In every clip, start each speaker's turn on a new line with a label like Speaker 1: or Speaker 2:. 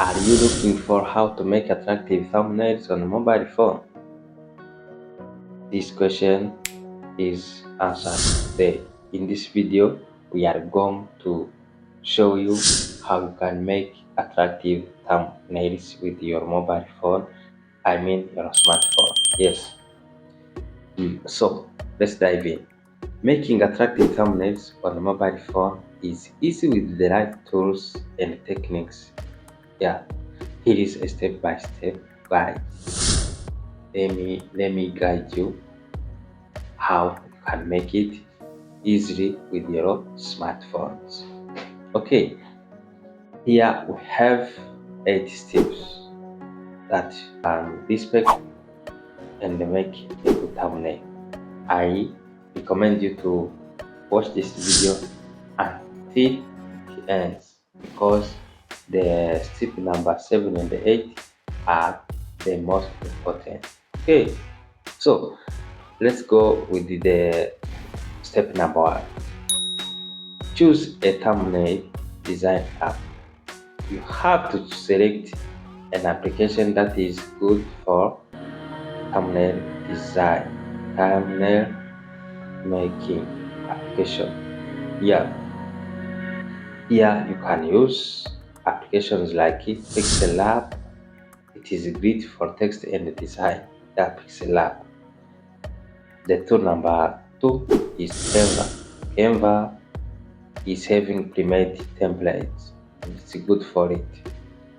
Speaker 1: Are you looking for how to make attractive thumbnails on a mobile phone? This question is answered today. In this video, we are going to show you how you can make attractive thumbnails with your mobile phone. I mean your smartphone. Yes. So let's dive in. Making attractive thumbnails on a mobile phone is easy with the right tools and techniques. Yeah, here is a step-by-step guide. Let me guide you how you can make it easily with your smartphones. Okay, here we have 8 steps that can respect and make a good thumbnail. I recommend you to watch this video until it ends because the step number 7 and 8 are the most important. Okay, so let's go with the step number 1. Choose a thumbnail design app. You have to select an application that is good for thumbnail design, thumbnail making application. Yeah, here you can use applications like Pixel Lab. It is great for text and design. The Pixel Lab. The tool number 2 is Canva. Canva is having pre-made templates. It's good for it.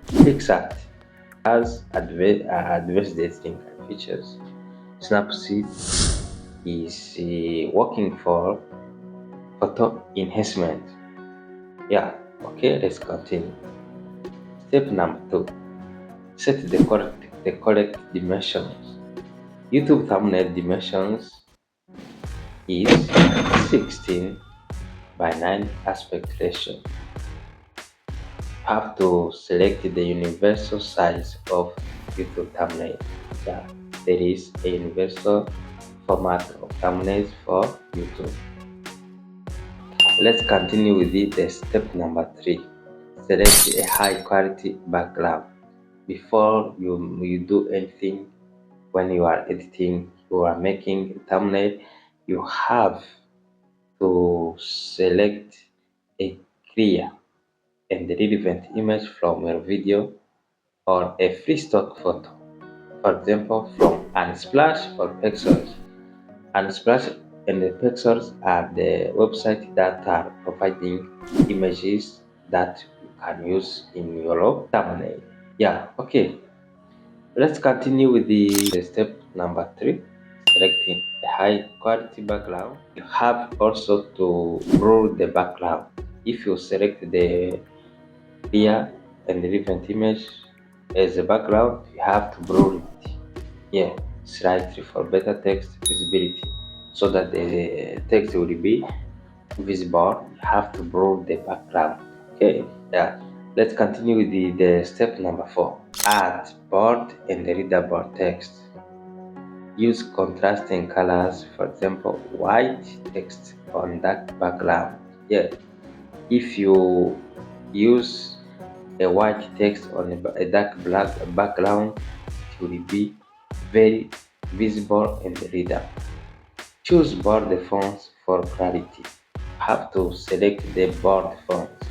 Speaker 1: PixArt has advanced editing features. Snapseed is working for photo enhancement. Yeah, okay, let's continue. Step number 2. Set the correct dimensions. YouTube thumbnail dimensions is 16 by 9 aspect ratio. Have to select the universal size of YouTube thumbnail. Yeah, there is a universal format of thumbnails for YouTube. Let's continue with the step number 3. Select a high quality background. Before you do anything, when you are editing, you are making a thumbnail, you have to select a clear and relevant image from your video or a free stock photo. For example, from Unsplash or Pexels. Unsplash and the Pexels are the websites that are providing images that you can use in your thumbnail. Yeah, okay. Let's continue with the step number 3. Selecting a high quality background. You have also to blur the background. If you select the clear and relevant image as a background, you have to blur it. Yeah, slightly for better text visibility. So that the text will be visible, you have to blur the background. Okay, yeah. Let's continue with the step number 4. Add bold and readable text. Use contrasting colors, for example, white text on dark background. Yeah, if you use a white text on a dark black background, it will be very visible and readable. Choose bold fonts for clarity. Have to select the bold fonts.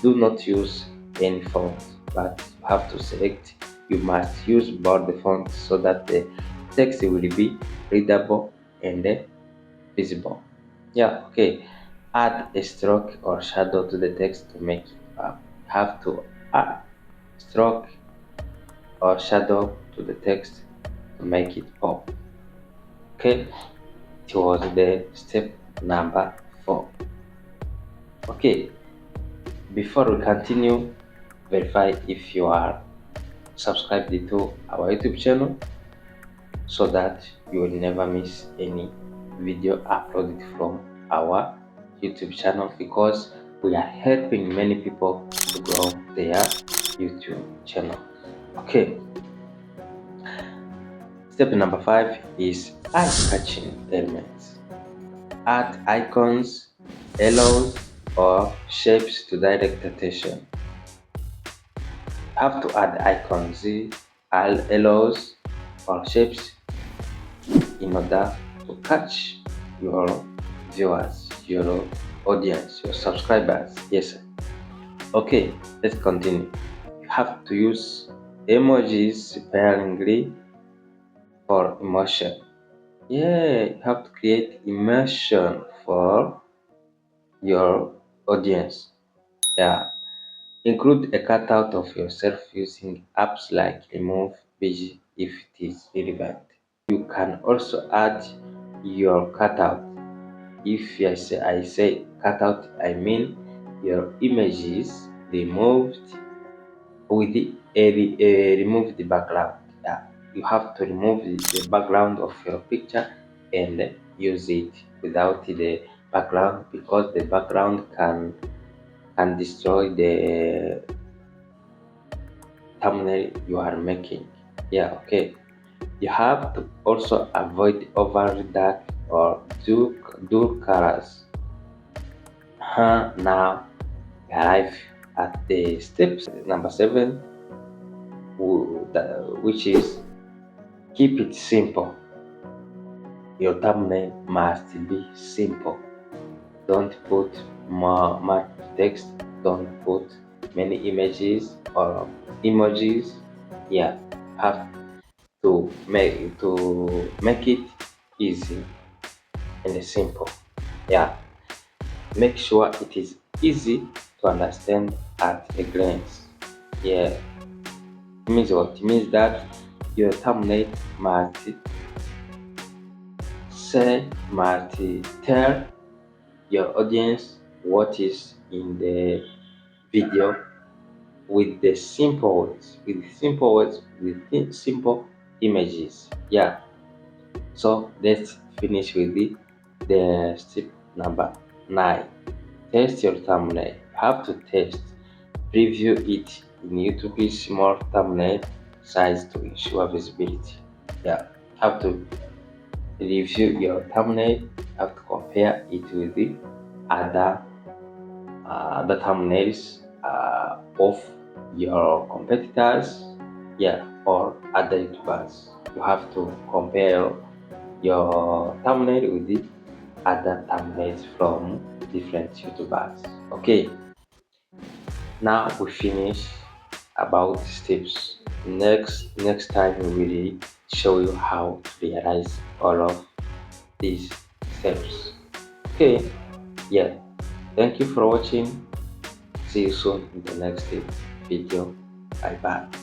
Speaker 1: Do not use any font, but you have to select. You must use bold fonts so that the text will be readable and visible. Yeah, okay. Add a stroke or shadow to the text to make it up. Have to add stroke or shadow to the text to make it pop. Okay, it was the step number 4. Okay, before we continue, verify if you are subscribed to our YouTube channel so that you will never miss any video uploaded from our YouTube channel, because we are helping many people to grow their YouTube channel. Okay, step number 5 is eye-catching elements. Add icons, halos, or shapes to direct attention. have to add icons, arrows or shapes in order to catch your viewers, your audience, your subscribers. Yes. Okay, let's continue. You have to use emojis sparingly for emotion. Yeah, you have to create emotion for your audience. Yeah, include a cutout of yourself using apps like Remove Page if it is relevant. You can also add your cutout. If I say cutout, I mean your images removed with remove the background. Yeah, you have to remove the background of your picture and use it without the background, because the background can destroy the thumbnail you are making. Yeah, okay. You have to also avoid over dark or dull colors. Now we arrive at the steps number 7, which is keep it simple. Your thumbnail must be simple. Don't put much text. Don't put many images or emojis. Yeah, have to make it easy and simple. Yeah, make sure it is easy to understand at a glance. Yeah, it means what? It means that your thumbnail must tell your audience what is in the video with the simple words, with simple images. Yeah. So let's finish with the step number 9. Test your thumbnail. You have to test, preview it in YouTube's small thumbnail size to ensure visibility. Yeah, have to review your thumbnail. Have to compare it with the other the thumbnails of your competitors, yeah, or other YouTubers. You have to compare your thumbnail with the other thumbnails from different YouTubers. Okay, now we finish about steps. Next time we will show you how to realize all of these steps. Okay, yeah. Thank you for watching. See you soon in the next video. Bye bye.